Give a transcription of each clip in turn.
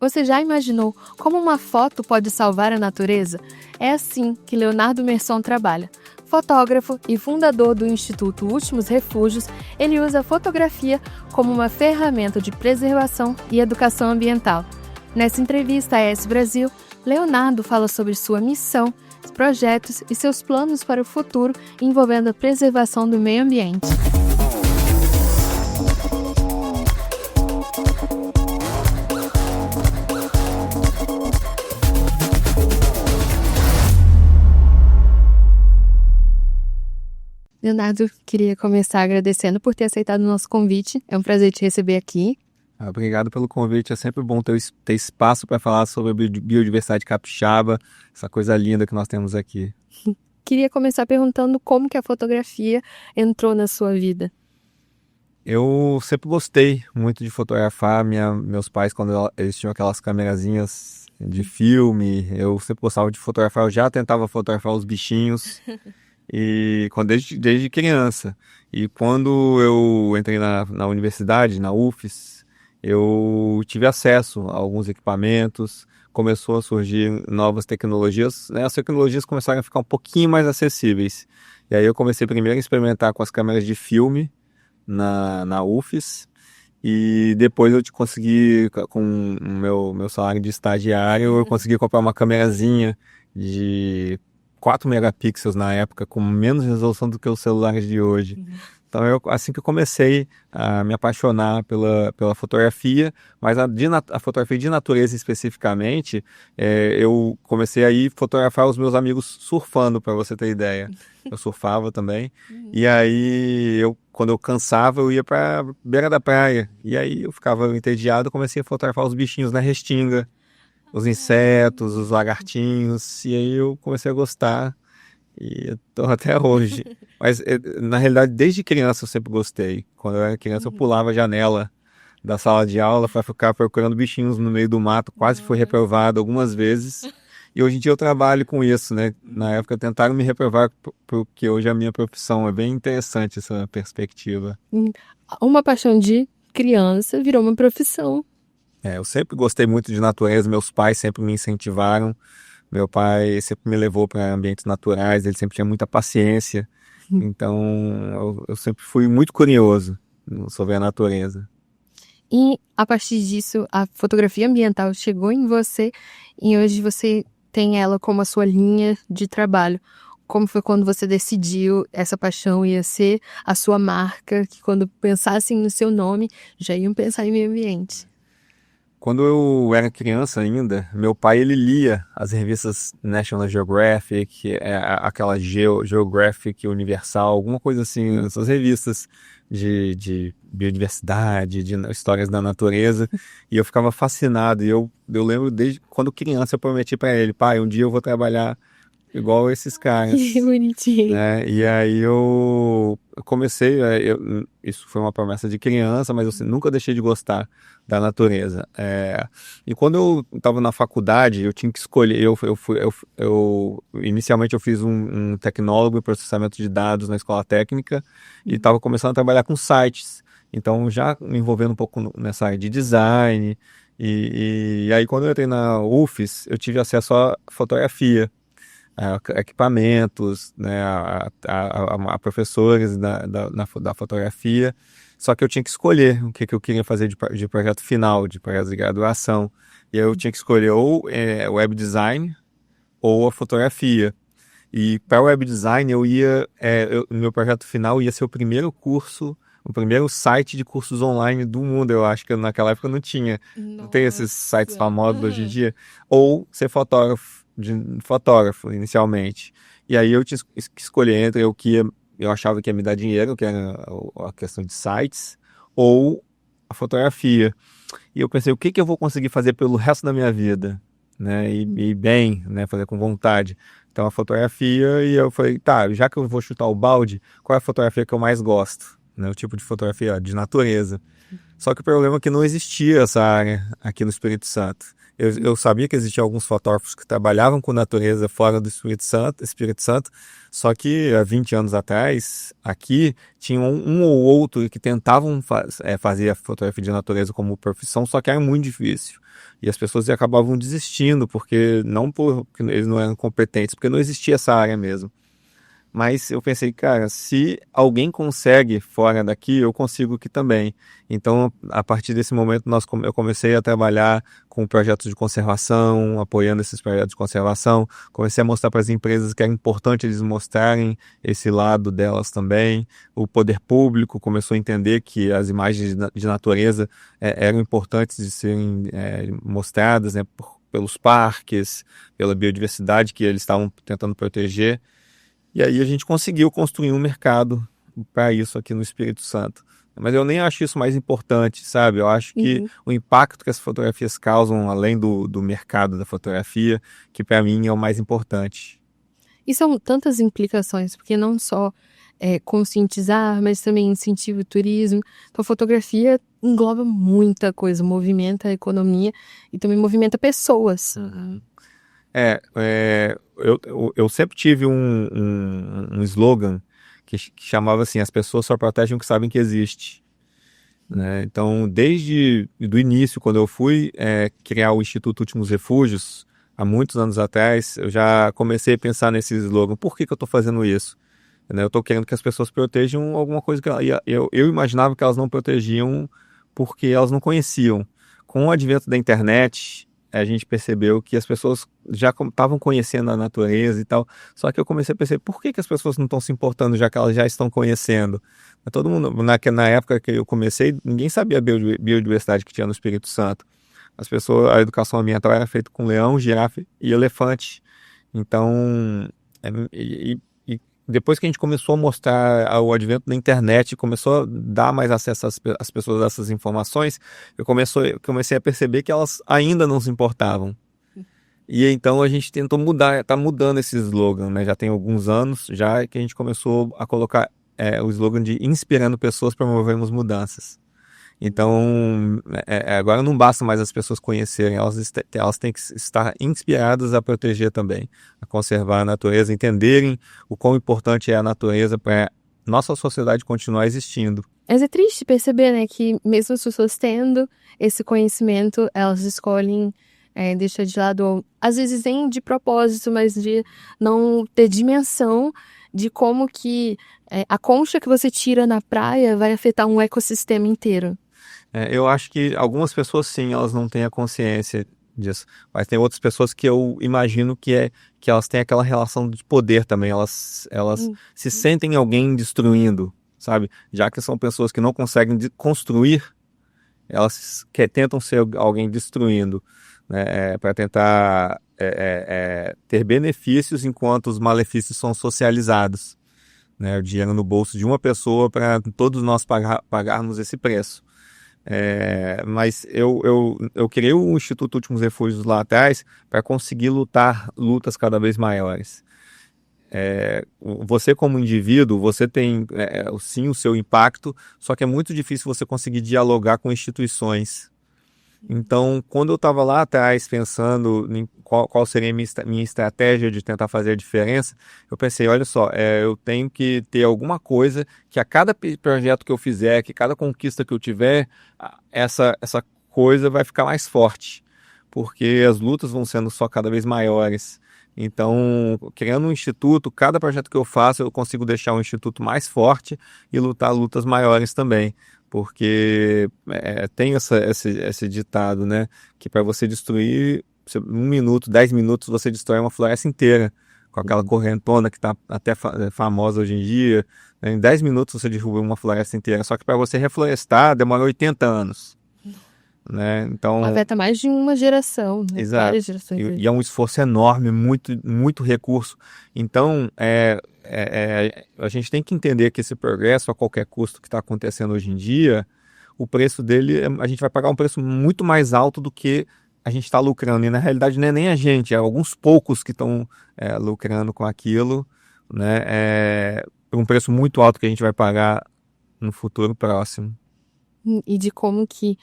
Você já imaginou como uma foto pode salvar a natureza? É assim que Leonardo Merson trabalha. Fotógrafo e fundador do Instituto Últimos Refúgios, ele usa a fotografia como uma ferramenta de preservação e educação ambiental. Nessa entrevista à ES Brasil, Leonardo fala sobre sua missão, projetos e seus planos para o futuro envolvendo a preservação do meio ambiente. Leonardo, queria começar agradecendo por ter aceitado o nosso convite. É um prazer te receber aqui. Obrigado pelo convite. É sempre bom ter espaço para falar sobre a biodiversidade capixaba, essa coisa linda que nós temos aqui. Queria começar perguntando como que a fotografia entrou na sua vida. Eu sempre gostei muito de fotografar. Meus pais, quando eles tinham aquelas camerazinhas de filme, eu sempre gostava de fotografar. Eu já tentava fotografar os bichinhos. E desde criança. E quando eu entrei na universidade, na UFES, eu tive acesso a alguns equipamentos, começou a surgir novas tecnologias, né? As tecnologias começaram a ficar um pouquinho mais acessíveis. E aí eu comecei primeiro a experimentar com as câmeras de filme na UFES, e depois eu consegui, com o meu salário de estagiário, eu consegui comprar uma câmerazinha de 4 megapixels na época, com menos resolução do que os celulares de hoje. Então, assim que eu comecei a me apaixonar pela fotografia, mas a fotografia de natureza especificamente, eu comecei a ir fotografar os meus amigos surfando, para você ter ideia. Eu surfava também. E aí, quando eu cansava, eu ia para a beira da praia. E aí, eu ficava entediado, comecei a fotografar os bichinhos na restinga, os insetos, os lagartinhos, e aí eu comecei a gostar, e estou até hoje. Mas, na realidade, desde criança eu sempre gostei. Quando eu era criança, eu pulava a janela da sala de aula para ficar procurando bichinhos no meio do mato, quase fui reprovado algumas vezes, e hoje em dia eu trabalho com isso, né? Na época tentaram me reprovar, porque hoje é a minha profissão. É bem interessante essa perspectiva. Uma paixão de criança virou uma profissão. Eu sempre gostei muito de natureza, meus pais sempre me incentivaram. Meu pai sempre me levou para ambientes naturais, ele sempre tinha muita paciência. Então, eu sempre fui muito curioso sobre a natureza. E, a partir disso, a fotografia ambiental chegou em você e hoje você tem ela como a sua linha de trabalho. Como foi quando você decidiu essa paixão ia ser a sua marca, que quando pensassem no seu nome, já iam pensar em meio ambiente? Quando eu era criança ainda, meu pai ele lia as revistas National Geographic, aquela Geographic Universal, alguma coisa assim, essas revistas de biodiversidade, de histórias da natureza, e eu ficava fascinado. E eu lembro desde quando criança eu prometi para ele, pai, um dia eu vou trabalhar igual esses caras. Que bonitinho. Né? E aí eu comecei, isso foi uma promessa de criança, mas eu nunca deixei de gostar da natureza. E quando eu estava na faculdade, eu tinha que escolher, inicialmente eu fiz um tecnólogo em processamento de dados na escola técnica e estava começando a trabalhar com sites. Então já me envolvendo um pouco nessa área de design, e aí quando eu entrei na UFES, eu tive acesso à fotografia, equipamentos, né, a professores da fotografia, só que eu tinha que escolher o que eu queria fazer de projeto final, de projeto de graduação, e eu tinha que escolher ou web design ou a fotografia. E para o web design meu projeto final ia ser o primeiro curso, o primeiro site de cursos online do mundo. Eu acho que naquela época não tinha. Não tem esses sites famosos hoje em dia. Ou ser fotógrafo inicialmente. E aí eu tinha que escolher entre o que eu achava que ia me dar dinheiro, que era a questão de sites, ou a fotografia. E eu pensei, o que eu vou conseguir fazer pelo resto da minha vida? Né? E bem, né? Fazer com vontade. Então a fotografia, e eu falei, tá, já que eu vou chutar o balde, qual é a fotografia que eu mais gosto? Né? O tipo de fotografia de natureza. Só que o problema é que não existia essa área aqui no Espírito Santo. Eu sabia que existiam alguns fotógrafos que trabalhavam com natureza fora do Espírito Santo, só que há 20 anos atrás, aqui, tinha um ou outro que tentavam fazer a fotografia de natureza como profissão, só que era muito difícil. E as pessoas acabavam desistindo, porque não porque eles não eram competentes, porque não existia essa área mesmo. Mas eu pensei, cara, se alguém consegue fora daqui, eu consigo aqui também. Então, a partir desse momento, eu comecei a trabalhar com projetos de conservação, apoiando esses projetos de conservação. Comecei a mostrar para as empresas que era importante eles mostrarem esse lado delas também. O poder público começou a entender que as imagens de natureza eram importantes de serem mostradas, né, pelos parques, pela biodiversidade que eles estavam tentando proteger. E aí a gente conseguiu construir um mercado para isso aqui no Espírito Santo. Mas eu nem acho isso mais importante, sabe? Eu acho que o impacto que as fotografias causam, além do mercado da fotografia, que para mim é o mais importante. E são tantas implicações, porque não só conscientizar, mas também incentiva o turismo. Então a fotografia engloba muita coisa, movimenta a economia e também movimenta pessoas. Eu sempre tive um slogan que chamava assim: as pessoas só protegem o que sabem que existe. Né? Então, desde o início, quando eu fui criar o Instituto Últimos Refúgios, há muitos anos atrás, eu já comecei a pensar nesse slogan. Por que eu estou fazendo isso? Né? Eu estou querendo que as pessoas protejam alguma coisa que eu imaginava que elas não protegiam porque elas não conheciam. Com o advento da internet, a gente percebeu que as pessoas já estavam conhecendo a natureza e tal, só que eu comecei a perceber por que as pessoas não estão se importando, já que elas já estão conhecendo. Todo mundo, na época que eu comecei, ninguém sabia a biodiversidade que tinha no Espírito Santo. A educação ambiental era feita com leão, girafa e elefante. Então, depois que a gente começou a mostrar o advento da internet, começou a dar mais acesso às pessoas a essas informações, eu comecei a perceber que elas ainda não se importavam. E então a gente tentou mudar, está mudando esse slogan, né? Já tem alguns anos já que a gente começou a colocar o slogan de inspirando pessoas, promovemos mudanças. Então, agora não basta mais as pessoas conhecerem, elas têm que estar inspiradas a proteger também, a conservar a natureza, entenderem o quão importante é a natureza para nossa sociedade continuar existindo. Mas é triste perceber, né, que mesmo as pessoas tendo esse conhecimento, elas escolhem deixar de lado, às vezes nem de propósito, mas de não ter dimensão de como que a concha que você tira na praia vai afetar um ecossistema inteiro. Eu acho que algumas pessoas, sim, elas não têm a consciência disso. Mas tem outras pessoas que eu imagino que elas têm aquela relação de poder também. Elas se sentem alguém destruindo, sabe? Já que são pessoas que não conseguem construir, elas tentam ser alguém destruindo, né? Para tentar ter benefícios enquanto os malefícios são socializados. Né? O dinheiro no bolso de uma pessoa para todos nós pagarmos esse preço. Mas eu criei o Instituto Últimos Refúgios lá atrás para conseguir lutas cada vez maiores. Você como indivíduo, você tem sim o seu impacto, só que é muito difícil você conseguir dialogar com instituições. Então, quando eu estava lá atrás pensando em qual seria a minha estratégia de tentar fazer a diferença, eu pensei, olha só, eu tenho que ter alguma coisa que a cada projeto que eu fizer, que cada conquista que eu tiver, essa coisa vai ficar mais forte, porque as lutas vão sendo só cada vez maiores. Então, criando um instituto, cada projeto que eu faço, eu consigo deixar o instituto mais forte e lutar lutas maiores também. Porque tem esse ditado, né? Que para você destruir, 1 minuto, 10 minutos, você destrói uma floresta inteira. Com aquela correntona que está até famosa hoje em dia. Né? Em 10 minutos você derruba uma floresta inteira. Só que para você reflorestar, demora 80 anos. Né? Então, afeta mais de uma geração, né? Exato. Várias gerações. E é um esforço enorme, muito, muito recurso. Então, a gente tem que entender que esse progresso, a qualquer custo que está acontecendo hoje em dia, o preço dele, a gente vai pagar um preço muito mais alto do que a gente está lucrando. E na realidade não é nem a gente, é alguns poucos que estão lucrando com aquilo, né? Por um preço muito alto que a gente vai pagar no futuro próximo. E de como que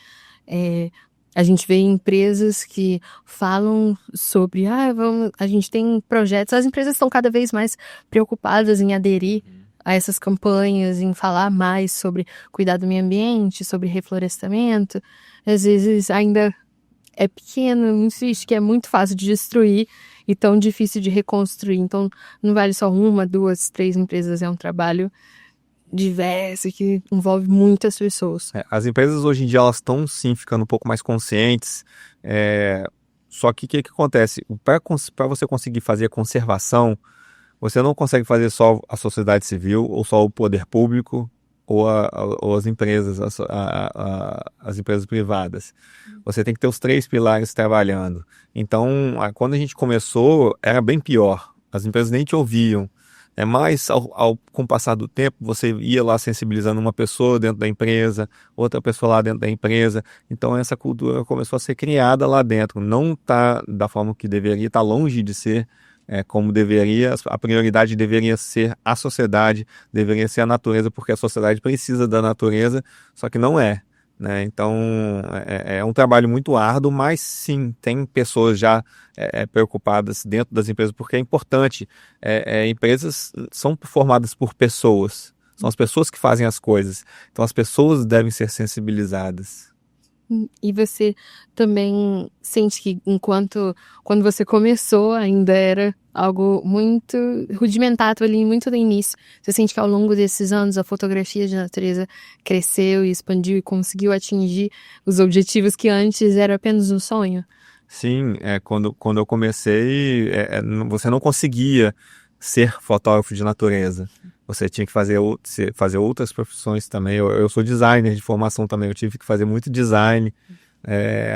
é, a gente vê empresas que falam sobre, a gente tem projetos, as empresas estão cada vez mais preocupadas em aderir a essas campanhas, em falar mais sobre cuidar do meio ambiente, sobre reflorestamento. Às vezes ainda é pequeno, muito triste, que é muito fácil de destruir e tão difícil de reconstruir. Então, não vale só uma, duas, três empresas, é um trabalho diverso que envolve muitas pessoas. As empresas hoje em dia elas estão sim ficando um pouco mais conscientes, só que o que acontece? Para você conseguir fazer a conservação, você não consegue fazer só a sociedade civil ou só o poder público ou as empresas, as empresas privadas. Você tem que ter os três pilares trabalhando. Então, quando a gente começou, era bem pior. As empresas nem te ouviam. Mas com o passar do tempo, você ia lá sensibilizando uma pessoa dentro da empresa, outra pessoa lá dentro da empresa. Então essa cultura começou a ser criada lá dentro. Não está da forma que deveria, está longe de ser como deveria. A prioridade deveria ser a sociedade, deveria ser a natureza, porque a sociedade precisa da natureza, só que não é. Né? Então é um trabalho muito árduo, mas sim, tem pessoas já preocupadas dentro das empresas, porque é importante. Empresas são formadas por pessoas, são as pessoas que fazem as coisas, então as pessoas devem ser sensibilizadas. E você também sente que quando você começou ainda era algo muito rudimentar ali, muito no início. Você sente que ao longo desses anos a fotografia de natureza cresceu e expandiu e conseguiu atingir os objetivos que antes era apenas um sonho? Sim, quando eu comecei, você não conseguia ser fotógrafo de natureza. Você tinha que fazer outras profissões também. Eu sou designer de formação também, eu tive que fazer muito design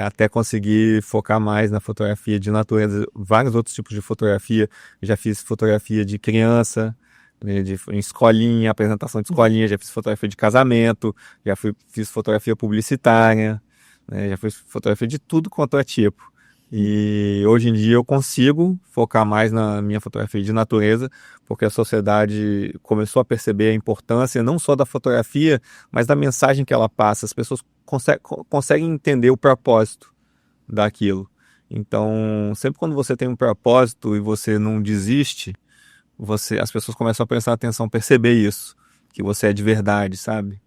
até conseguir focar mais na fotografia de natureza, vários outros tipos de fotografia. Já fiz fotografia de criança, né, em escolinha, apresentação de escolinha, já fiz fotografia de casamento, fiz fotografia publicitária, né, já fiz fotografia de tudo quanto é tipo. E hoje em dia eu consigo focar mais na minha fotografia de natureza, porque a sociedade começou a perceber a importância não só da fotografia, mas da mensagem que ela passa. As pessoas conseguem entender o propósito daquilo. Então, sempre quando você tem um propósito e você não desiste, as pessoas começam a prestar atenção, perceber isso, que você é de verdade, sabe?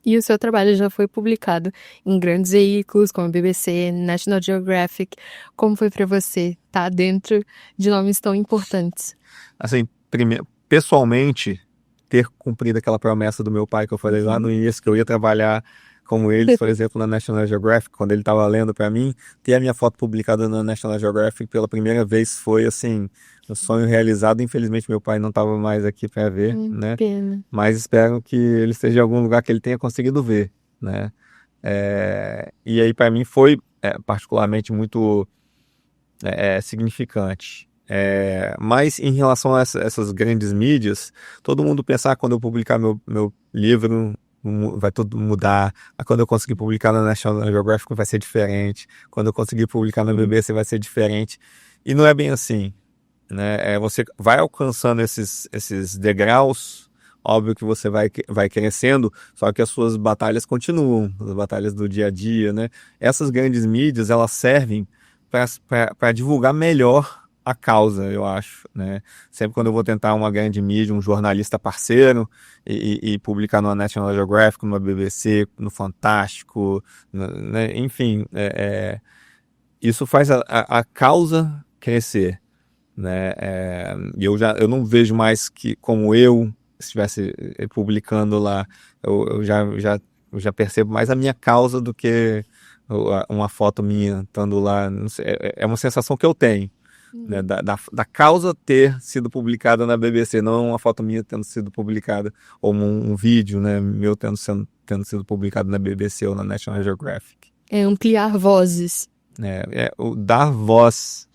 E o seu trabalho já foi publicado em grandes veículos como a BBC, National Geographic. Como foi para você estar dentro de nomes tão importantes? Assim, pessoalmente, ter cumprido aquela promessa do meu pai que eu falei lá no início, que eu ia trabalhar como eles, por exemplo, na National Geographic, quando ele estava lendo para mim, ter a minha foto publicada na National Geographic pela primeira vez foi, assim, um sonho realizado. Infelizmente, meu pai não estava mais aqui para ver, né? Pena. Mas espero que ele esteja em algum lugar que ele tenha conseguido ver, né? E aí, para mim, foi particularmente muito significante. Mas em relação a essas grandes mídias, todo mundo pensar quando eu publicar meu livro vai tudo mudar, quando eu conseguir publicar na National Geographic vai ser diferente, quando eu conseguir publicar na BBC vai ser diferente, e não é bem assim, né? Você vai alcançando esses degraus, óbvio que você vai crescendo, só que as suas batalhas continuam, as batalhas do dia a dia, né? Essas grandes mídias, elas servem para divulgar melhor a causa, eu acho, né? Sempre quando eu vou tentar uma grande mídia, um jornalista parceiro e publicar no National Geographic, no BBC, no Fantástico, né? Enfim, isso faz a causa crescer, né? E eu não vejo mais que como eu estivesse publicando lá, eu já percebo mais a minha causa do que uma foto minha estando lá. Não sei, é uma sensação que eu tenho. Né, da causa ter sido publicada na BBC, não uma foto minha tendo sido publicada, ou um vídeo, né, meu tendo sido publicado na BBC ou na National Geographic. Ampliar vozes. O dar voz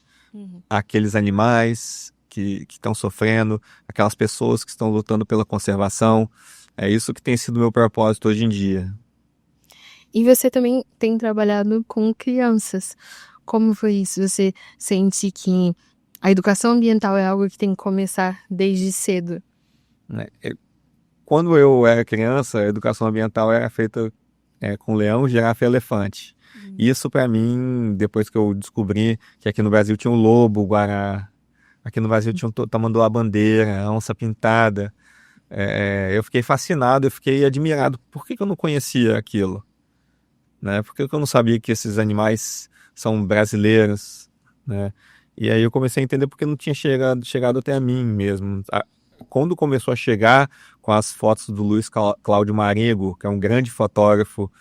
àqueles animais que estão sofrendo, aquelas pessoas que estão lutando pela conservação. É isso que tem sido o meu propósito hoje em dia. E você também tem trabalhado com crianças. Como foi isso? Você sente que a educação ambiental é algo que tem que começar desde cedo? Quando eu era criança, a educação ambiental era feita com leão, girafa e elefante. Isso para mim, depois que eu descobri que aqui no Brasil tinha o lobo, o guará, aqui no Brasil tinha o tamanduá-bandeira, a onça pintada, eu fiquei fascinado, eu fiquei admirado. Por que que eu não conhecia aquilo? Né? Por que que eu não sabia que esses animais são brasileiros? Né? E aí eu comecei a entender porque não tinha chegado até a mim mesmo. Quando começou a chegar com as fotos do Luiz Cláudio Marego, que é um grande fotógrafo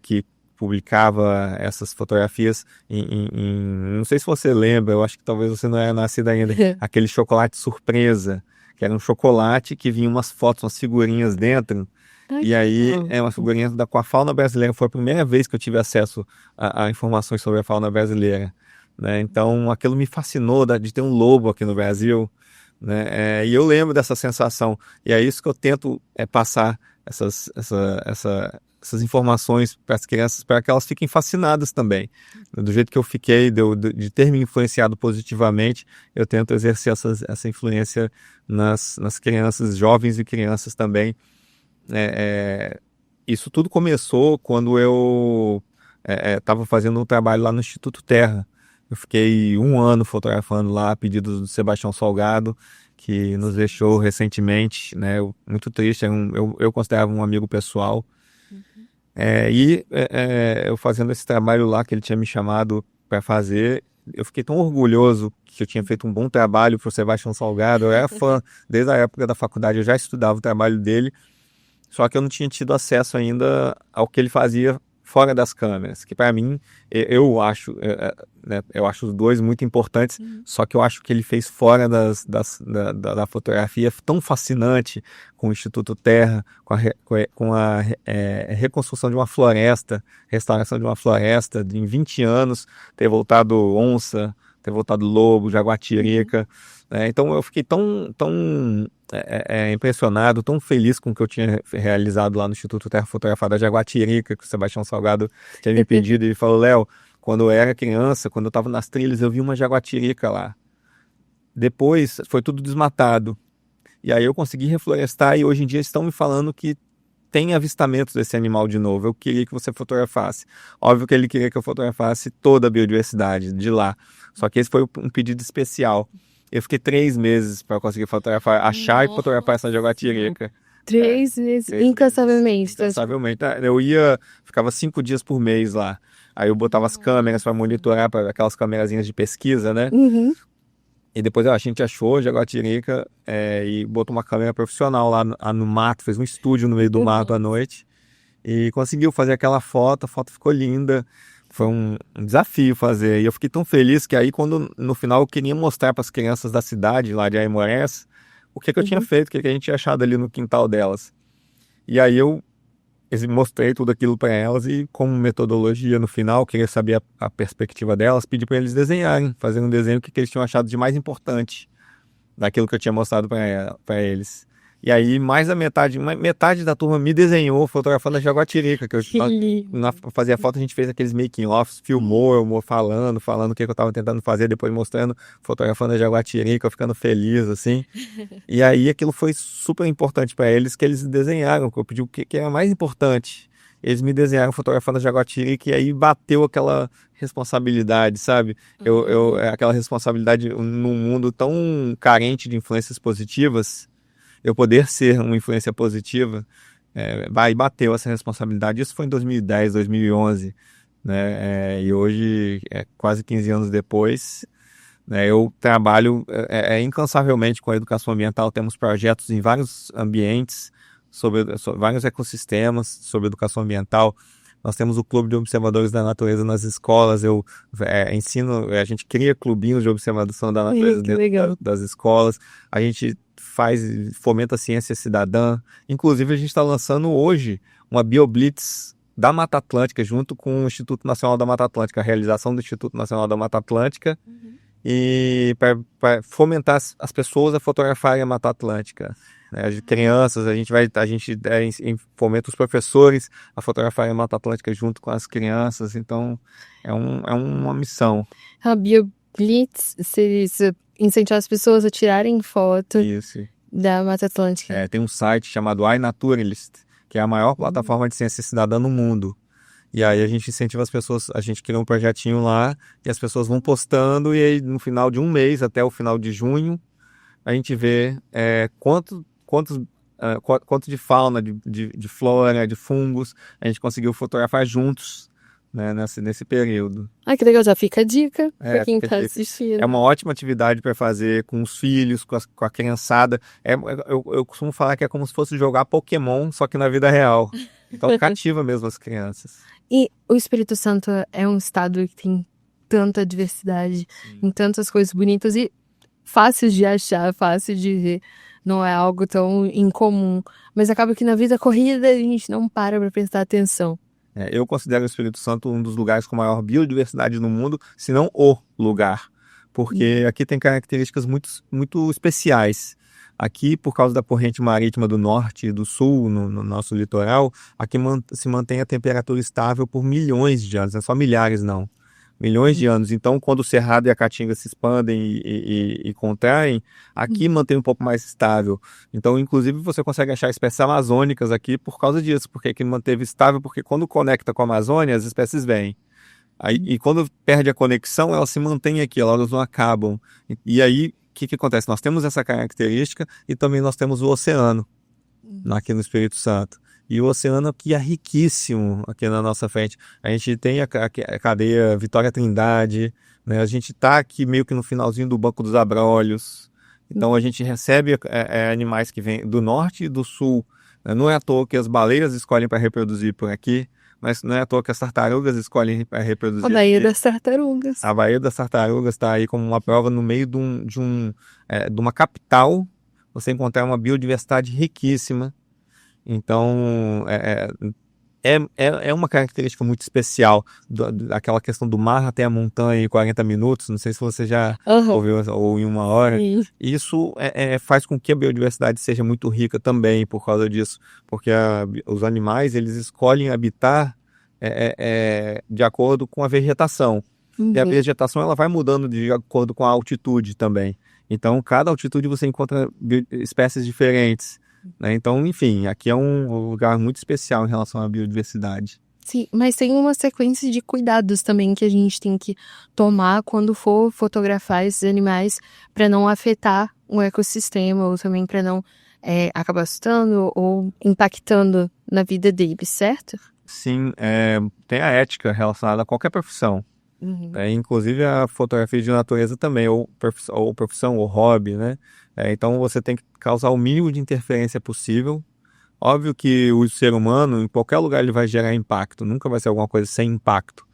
que publicava essas fotografias não sei se você lembra, eu acho que talvez você não era nascido ainda, aquele chocolate surpresa, que era um chocolate que vinha umas fotos, umas figurinhas dentro, e aí uma figurinha com a fauna brasileira. Foi a primeira vez que eu tive acesso a informações sobre a fauna brasileira, né? Então aquilo me fascinou de ter um lobo aqui no Brasil, né? E eu lembro dessa sensação, e é isso que eu tento passar essas informações para as crianças, para que elas fiquem fascinadas também. Do jeito que eu fiquei, de ter me influenciado positivamente, eu tento exercer essa influência nas crianças, jovens e crianças também. Isso tudo começou quando eu estava fazendo um trabalho lá no Instituto Terra. Eu fiquei 1 ano fotografando lá a pedido do Sebastião Salgado, que nos deixou recentemente, né? Muito triste, eu considerava um amigo pessoal. Eu fazendo esse trabalho lá que ele tinha me chamado para fazer, eu fiquei tão orgulhoso que eu tinha feito um bom trabalho para o Sebastião Salgado. Eu era fã, desde a época da faculdade eu já estudava o trabalho dele, só que eu não tinha tido acesso ainda ao que ele fazia fora das câmeras, que para mim, eu acho, né, eu acho os dois muito importantes, só que eu acho que ele fez fora da fotografia tão fascinante, com o Instituto Terra, com a reconstrução de uma floresta, restauração de uma floresta, em 20 anos, ter voltado onça, ter voltado lobo, jaguatirica, né? Então eu fiquei tão impressionado, tão feliz com o que eu tinha realizado lá no Instituto Terra Fotografada Jaguatirica, que o Sebastião Salgado tinha me pedido. Ele falou: Léo, quando eu era criança, quando eu estava nas trilhas, eu vi uma jaguatirica lá. Depois foi tudo desmatado. E aí eu consegui reflorestar, e hoje em dia estão me falando que tem avistamentos desse animal de novo. Eu queria que você fotografasse. Óbvio que ele queria que eu fotografasse toda a biodiversidade de lá. Só que esse foi um pedido especial. Eu fiquei 3 meses para conseguir fotografar, achar e fotografar essa jaguatirica. 3 meses, incansavelmente. Incansavelmente. Ficava 5 dias por mês lá. Aí eu botava as câmeras para monitorar, para aquelas câmerazinhas de pesquisa, né? E depois a gente achou a jaguatirica e botou uma câmera profissional lá no mato, fez um estúdio no meio do mato à noite e conseguiu fazer aquela foto. A foto ficou linda. Foi um desafio fazer. E eu fiquei tão feliz que aí, quando no final eu queria mostrar para as crianças da cidade, lá de Aimorés, o que eu tinha feito, o que a gente tinha achado ali no quintal delas. E aí eu mostrei tudo aquilo para elas e, como metodologia, no final, queria saber a perspectiva delas, pedi para eles desenharem, fazer um desenho, o que eles tinham achado de mais importante daquilo que eu tinha mostrado para eles. E aí, mais da metade da turma me desenhou fotografando a jaguatirica, que eu fazia foto, a gente fez aqueles making-offs, filmou, eu falando o que eu estava tentando fazer, depois mostrando, fotografando a jaguatirica, eu ficando feliz, assim. E aí, aquilo foi super importante para eles, que eles desenharam, que eu pedi o que era mais importante. Eles me desenharam fotografando a jaguatirica, e aí bateu aquela responsabilidade, sabe? Aquela responsabilidade num mundo tão carente de influências positivas, eu poder ser uma influência positiva, e bateu essa responsabilidade. Isso foi em 2010, 2011, né? E hoje, quase 15 anos depois, né, eu trabalho incansavelmente com a educação ambiental. Temos projetos em vários ambientes, sobre vários ecossistemas, sobre educação ambiental. Nós temos o Clube de Observadores da Natureza nas escolas. Eu ensino, a gente cria clubinhos de observação da natureza dentro das escolas. A gente fomenta a ciência cidadã. Inclusive, a gente está lançando hoje uma BioBlitz da Mata Atlântica, junto com o Instituto Nacional da Mata Atlântica, a realização do Instituto Nacional da Mata Atlântica, e para fomentar as pessoas a fotografarem a Mata Atlântica. As crianças, a gente fomenta os professores a fotografarem a Mata Atlântica junto com as crianças. Então, é uma missão. A BioBlitz seria incentivar as pessoas a tirarem foto da Mata Atlântica. Tem um site chamado iNaturalist, que é a maior plataforma de ciência cidadã no mundo. E aí a gente incentiva as pessoas, a gente cria um projetinho lá e as pessoas vão postando e aí no final de um mês, até o final de junho, a gente vê quanto de fauna, de flora, de fungos a gente conseguiu fotografar juntos, né, nesse período. Ah, que legal, já fica a dica pra quem Fica tá a dica. assistindo. É uma ótima atividade para fazer com os filhos, com a criançada. Eu costumo falar que é como se fosse jogar Pokémon, só que na vida real. Então cativa mesmo as crianças. E o Espírito Santo é um estado que tem tanta diversidade, em tantas coisas bonitas e fáceis de achar, fácil de ver. Não é algo tão incomum. Mas acaba que na vida corrida a gente não para prestar atenção. Eu considero o Espírito Santo um dos lugares com maior biodiversidade no mundo, se não o lugar. Porque aqui tem características muito, muito especiais. Aqui, por causa da corrente marítima do norte e do sul, no nosso litoral, aqui se mantém a temperatura estável por milhões de anos, não é só milhares, não. Milhões de anos. Então, quando o Cerrado e a Caatinga se expandem e contraem, aqui mantém um pouco mais estável. Então, inclusive, você consegue achar espécies amazônicas aqui por causa disso, porque aqui manteve estável, porque quando conecta com a Amazônia, as espécies vêm. Aí, e quando perde a conexão, elas se mantêm aqui, elas não acabam. E aí, o que acontece? Nós temos essa característica e também nós temos o oceano aqui no Espírito Santo. E o oceano aqui é riquíssimo aqui na nossa frente. A gente tem a cadeia Vitória Trindade, né? A gente está aqui meio que no finalzinho do Banco dos Abrolhos. Então a gente recebe animais que vêm do norte e do sul. Né? Não é à toa que as baleias escolhem para reproduzir por aqui, mas não é à toa que as tartarugas escolhem para reproduzir. A Baía das Tartarugas. A Baía das Tartarugas está aí como uma prova no meio de uma capital. Você encontrar uma biodiversidade riquíssima. Então, é uma característica muito especial daquela questão do mar até a montanha em 40 minutos. Não sei se você já ouviu, ou em 1 hora. Isso faz com que a biodiversidade seja muito rica também por causa disso. Porque os animais, eles escolhem habitar de acordo com a vegetação. E a vegetação ela vai mudando de acordo com a altitude também. Então, cada altitude você encontra espécies diferentes. Né? Então, enfim, aqui é um lugar muito especial em relação à biodiversidade. Sim, mas tem uma sequência de cuidados também que a gente tem que tomar quando for fotografar esses animais para não afetar o ecossistema ou também para não acabar assustando ou impactando na vida deles, certo? Sim, tem a ética relacionada a qualquer profissão. Inclusive a fotografia de natureza também, ou profissão, ou hobby, né? Então você tem que causar o mínimo de interferência possível. Óbvio que o ser humano, em qualquer lugar, ele vai gerar impacto, nunca vai ser alguma coisa sem impacto.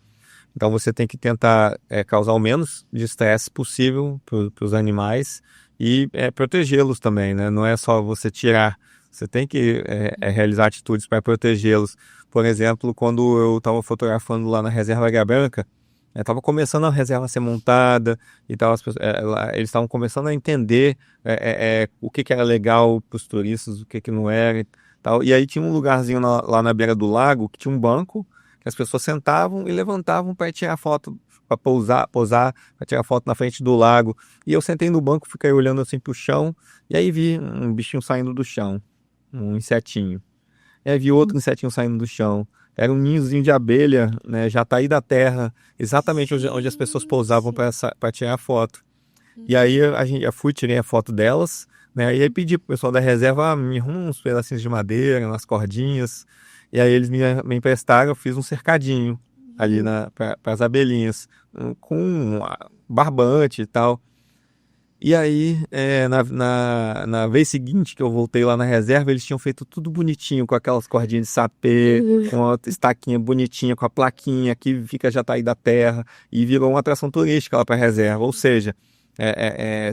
Então você tem que tentar causar o menos de estresse possível para os animais e protegê-los também, né? Não é só você tirar, você tem que realizar atitudes para protegê-los. Por exemplo, quando eu estava fotografando lá na Reserva Águia Branca, estava começando a reserva a ser montada e tal, eles estavam começando a entender o que era legal para os turistas, o que não era e tal. E aí tinha um lugarzinho lá na beira do lago que tinha um banco que as pessoas sentavam e levantavam para tirar foto, para posar para tirar foto na frente do lago. E eu sentei no banco, fiquei olhando assim para o chão e aí vi um bichinho saindo do chão, um insetinho. E aí vi outro insetinho saindo do chão. Era um ninhozinho de abelha, né, já tá aí da terra, exatamente onde as pessoas pousavam para tirar foto. E aí eu fui, tirei a foto delas, né, e aí pedi pro pessoal da reserva, me arruma uns pedacinhos de madeira, umas cordinhas, e aí eles me emprestaram, eu fiz um cercadinho ali para as abelhinhas, com barbante e tal. E aí, na vez seguinte que eu voltei lá na reserva, eles tinham feito tudo bonitinho, com aquelas cordinhas de sapê, com a estaquinha bonitinha, com a plaquinha que fica já tá aí da terra, e virou uma atração turística lá para a reserva. Ou seja,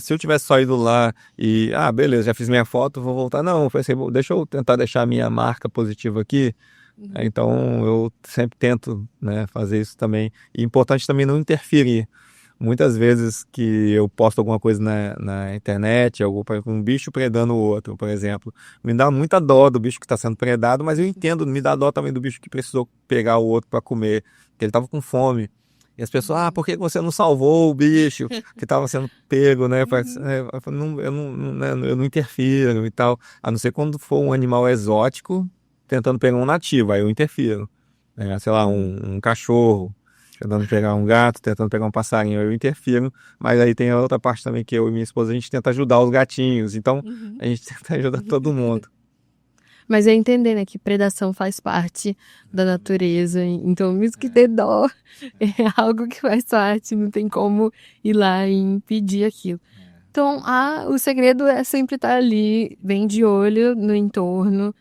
se eu tivesse só ido lá e, beleza, já fiz minha foto, vou voltar. Não, eu pensei, deixa eu tentar deixar a minha marca positiva aqui. Então, eu sempre tento, né, fazer isso também. E importante também não interferir. Muitas vezes que eu posto alguma coisa na internet, um bicho predando o outro, por exemplo, me dá muita dó do bicho que está sendo predado, mas eu entendo, me dá dó também do bicho que precisou pegar o outro para comer, porque ele estava com fome. E as pessoas, por que você não salvou o bicho que estava sendo pego, né? Eu não interfiro e tal, a não ser quando for um animal exótico, tentando pegar um nativo, aí eu interfiro. Sei lá, um cachorro, tentando pegar um gato, tentando pegar um passarinho, eu interfiro. Mas aí tem a outra parte também que eu e minha esposa, a gente tenta ajudar os gatinhos. Então, Uhum. a gente tenta ajudar todo mundo. Mas é entender, né, que predação faz parte da natureza, então mesmo que dê dó, é algo que faz parte, não tem como ir lá e impedir aquilo. Então, o segredo é sempre estar ali, bem de olho no entorno,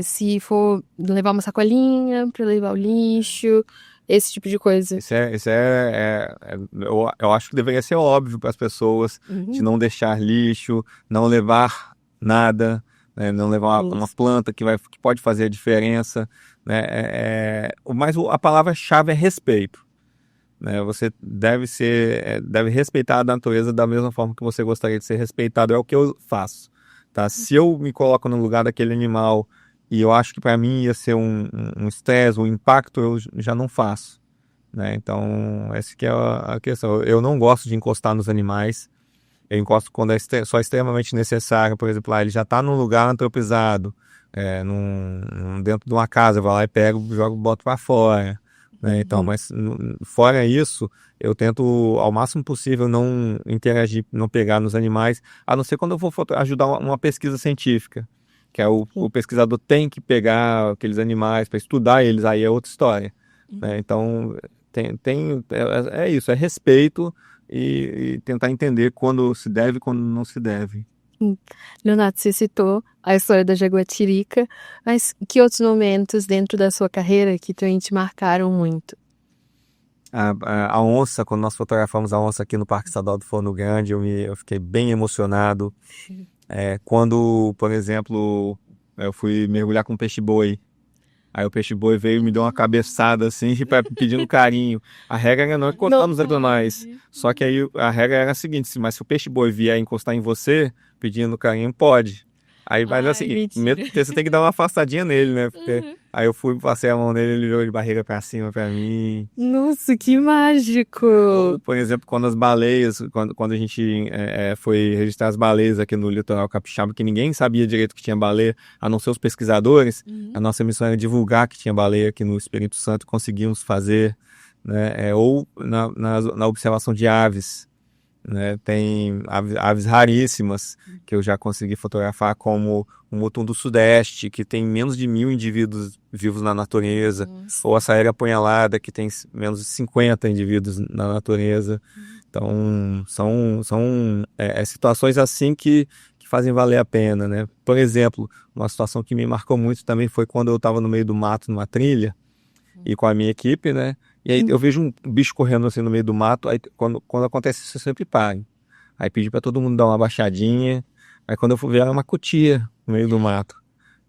se for levar uma sacolinha para levar o lixo, esse tipo de coisa. Eu acho que deveria ser óbvio para as pessoas de não deixar lixo, não levar nada, né, não levar uma planta que pode fazer a diferença, né, mas a palavra-chave é respeito, né? Você deve respeitar a natureza da mesma forma que você gostaria de ser respeitado. É o que eu faço, tá? Se eu me coloco no lugar daquele animal e eu acho que para mim ia ser um estresse, um impacto, eu já não faço, né? Então, essa que é a questão. Eu não gosto de encostar nos animais. Eu encosto quando é só extremamente necessário. Por exemplo, ele já está num lugar antropizado, dentro de uma casa, eu vou lá e pego, jogo, boto para fora, né? Então, mas fora isso, eu tento ao máximo possível não interagir, não pegar nos animais, a não ser quando eu vou ajudar uma pesquisa científica, que é o pesquisador tem que pegar aqueles animais para estudar eles, aí é outra história, né? Então, é isso, é respeito e tentar entender quando se deve e quando não se deve. Leonardo, você citou a história da jaguatirica, mas que outros momentos dentro da sua carreira que também te marcaram muito? A onça, quando nós fotografamos a onça aqui no Parque Estadual do Forno Grande, eu fiquei bem emocionado. Quando, por exemplo, eu fui mergulhar com um peixe-boi, aí o peixe-boi veio e me deu uma cabeçada assim, pedindo carinho. A regra era não encostar nos animais. Só que aí a regra era a seguinte: mas se o peixe-boi vier encostar em você, pedindo carinho, pode. Aí vai assim, mesmo porque você tem que dar uma afastadinha nele, né? Porque aí eu fui, passei a mão nele, ele virou de barriga pra cima pra mim. Nossa, que mágico! Ou, por exemplo, quando as baleias, quando a gente foi registrar as baleias aqui no litoral capixaba, que ninguém sabia direito que tinha baleia, a não ser os pesquisadores, a nossa missão era divulgar que tinha baleia aqui no Espírito Santo, conseguimos fazer, né? Ou na observação de aves, né? Tem aves raríssimas que eu já consegui fotografar, como o motum do Sudeste, que tem menos de 1.000 indivíduos vivos na natureza, ou a saíra apunhalada, que tem menos de 50 indivíduos na natureza. Então, são situações assim que fazem valer a pena, né? Por exemplo, uma situação que me marcou muito também foi quando eu estava no meio do mato, numa trilha, e com a minha equipe, né? E aí eu vejo um bicho correndo assim no meio do mato, aí quando acontece isso eu sempre paro. Aí pedi para todo mundo dar uma baixadinha, aí quando eu fui ver era uma cutia no meio do mato,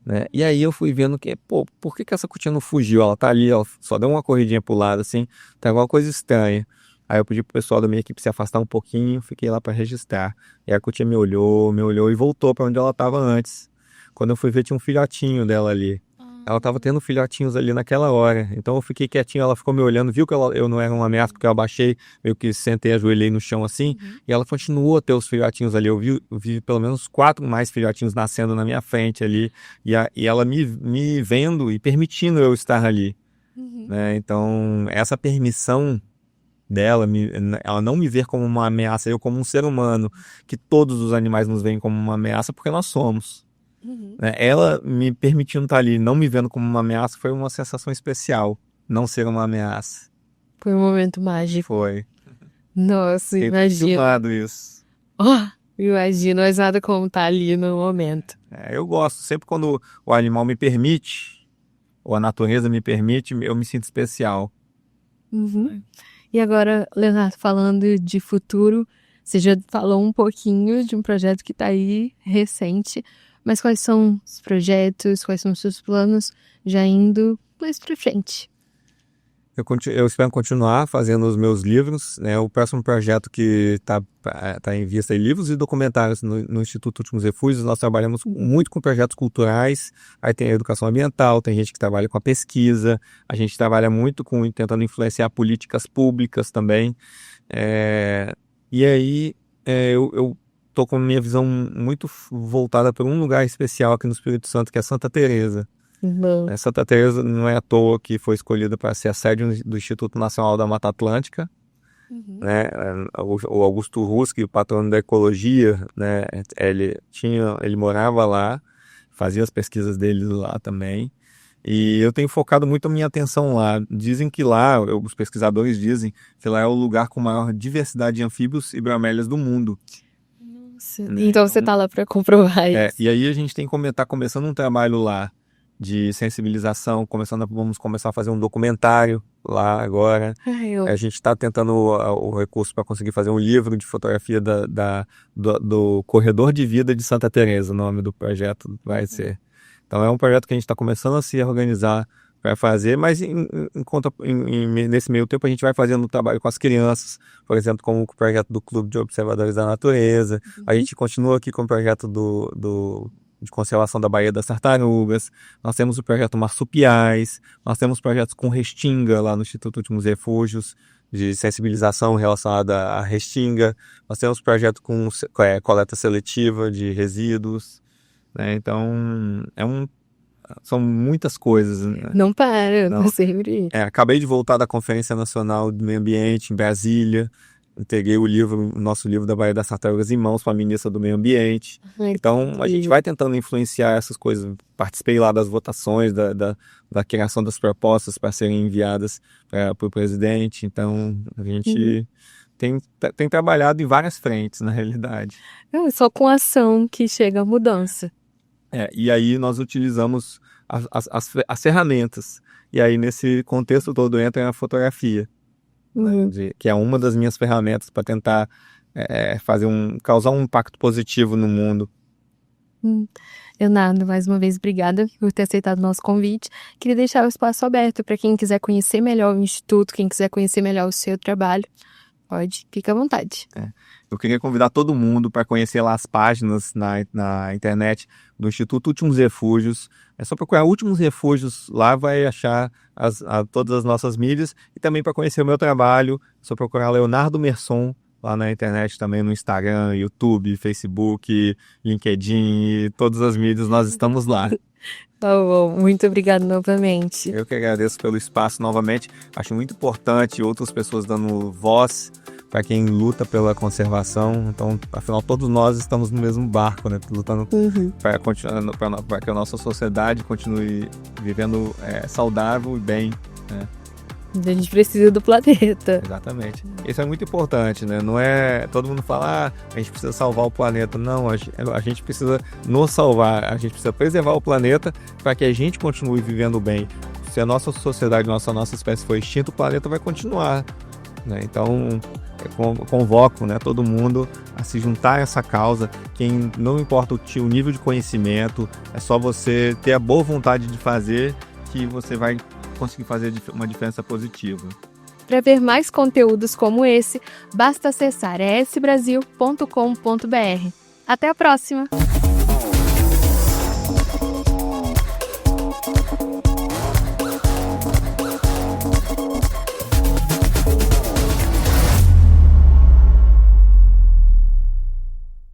né? E aí eu fui vendo que, pô, por que essa cutia não fugiu? Ela tá ali, ela só deu uma corridinha pro lado assim, tá alguma coisa estranha. Aí eu pedi pro pessoal da minha equipe se afastar um pouquinho, fiquei lá para registrar. E a cutia me olhou e voltou para onde ela estava antes. Quando eu fui ver tinha um filhotinho dela ali. Ela estava tendo filhotinhos ali naquela hora. Então eu fiquei quietinho, ela ficou me olhando, viu que eu não era uma ameaça, porque eu abaixei, meio que sentei, ajoelhei no chão assim, e ela continuou a ter os filhotinhos ali. Eu vi pelo menos 4 mais filhotinhos nascendo na minha frente ali, e ela me vendo e permitindo eu estar ali, né? Então, essa permissão dela, ela não me ver como uma ameaça, eu como um ser humano, que todos os animais nos veem como uma ameaça, porque nós somos. Né? Ela me permitindo estar ali, não me vendo como uma ameaça, foi uma sensação especial, não ser uma ameaça. Foi um momento mágico. Foi. Nossa, imagina. Filmado isso. Imagina, mas nada como estar ali no momento. Eu gosto, sempre quando o animal me permite, ou a natureza me permite, eu me sinto especial. E agora, Leonardo, falando de futuro, você já falou um pouquinho de um projeto que está aí recente, mas quais são os projetos, quais são os seus planos já indo mais para frente? Eu espero continuar fazendo os meus livros, né? O próximo projeto que tá em vista é livros e documentários no Instituto Últimos Refúgios. Nós trabalhamos muito com projetos culturais, aí tem a educação ambiental, tem gente que trabalha com a pesquisa, a gente trabalha muito tentando influenciar políticas públicas também. E aí eu tô com minha visão muito voltada para um lugar especial aqui no Espírito Santo, que é Santa Teresa. Não. Santa Teresa não é à toa que foi escolhida para ser a sede do Instituto Nacional da Mata Atlântica, né? O Augusto Ruski, o patrono da ecologia, né? Ele morava lá, fazia as pesquisas dele lá também. E eu tenho focado muito a minha atenção lá. Dizem que lá, os pesquisadores dizem que lá é o lugar com maior diversidade de anfíbios e bromélias do mundo. Nossa, então você tá lá para comprovar isso. E aí a gente tá começando um trabalho lá de sensibilização, vamos começar a fazer um documentário lá agora. A gente está tentando o recurso para conseguir fazer um livro de fotografia do Corredor de Vida de Santa Teresa, o nome do projeto vai ser. Então é um projeto que a gente está começando a se organizar para fazer, mas nesse meio tempo a gente vai fazendo trabalho com as crianças, por exemplo, como o projeto do Clube de Observadores da Natureza. A gente continua aqui com o projeto de conservação da Baía das Tartarugas, nós temos o projeto Marsupiais, nós temos projetos com restinga lá no Instituto Últimos Refúgios, de sensibilização relacionada à restinga, nós temos projeto com coleta seletiva de resíduos, né? Então são muitas coisas, né? Não para, não sempre. Acabei de voltar da Conferência Nacional do Meio Ambiente em Brasília, entreguei o nosso livro da Baía das Tartarugas em mãos para a ministra do Meio Ambiente. Então, a gente vai tentando influenciar essas coisas. Participei lá das votações, da criação das propostas para serem enviadas para o presidente. Então, a gente tem trabalhado em várias frentes, na realidade. É só com ação que chega a mudança. E aí nós utilizamos as ferramentas. E aí, nesse contexto todo, entra a fotografia. Que é uma das minhas ferramentas para tentar causar um impacto positivo no mundo. Leonardo, mais uma vez, obrigada por ter aceitado o nosso convite. Queria deixar o espaço aberto para quem quiser conhecer melhor o Instituto, quem quiser conhecer melhor o seu trabalho. Fica à vontade. Eu queria convidar todo mundo para conhecer lá as páginas na internet do Instituto Últimos Refúgios. É só procurar Últimos Refúgios, lá vai achar todas as nossas mídias. E também para conhecer o meu trabalho, é só procurar Leonardo Merson lá na internet também, no Instagram, YouTube, Facebook, LinkedIn, e todas as mídias, nós estamos lá. Tá bom, muito obrigada novamente. Eu que agradeço pelo espaço novamente. Acho muito importante outras pessoas dando voz para quem luta pela conservação. Então, afinal, todos nós estamos no mesmo barco, né? Lutando para que a nossa sociedade continue vivendo saudável e bem, né? A gente precisa do planeta. Exatamente. Isso é muito importante, né? Não é... Todo mundo fala, a gente precisa salvar o planeta. Não, a gente precisa nos salvar. A gente precisa preservar o planeta para que a gente continue vivendo bem. Se a nossa sociedade, a nossa espécie for extinta, o planeta vai continuar, né? Então, eu convoco, né, todo mundo a se juntar a essa causa. Quem não importa o nível de conhecimento, é só você ter a boa vontade de fazer que você vai conseguir fazer uma diferença positiva. Para ver mais conteúdos como esse, basta acessar esbrasil.com.br. Até a próxima!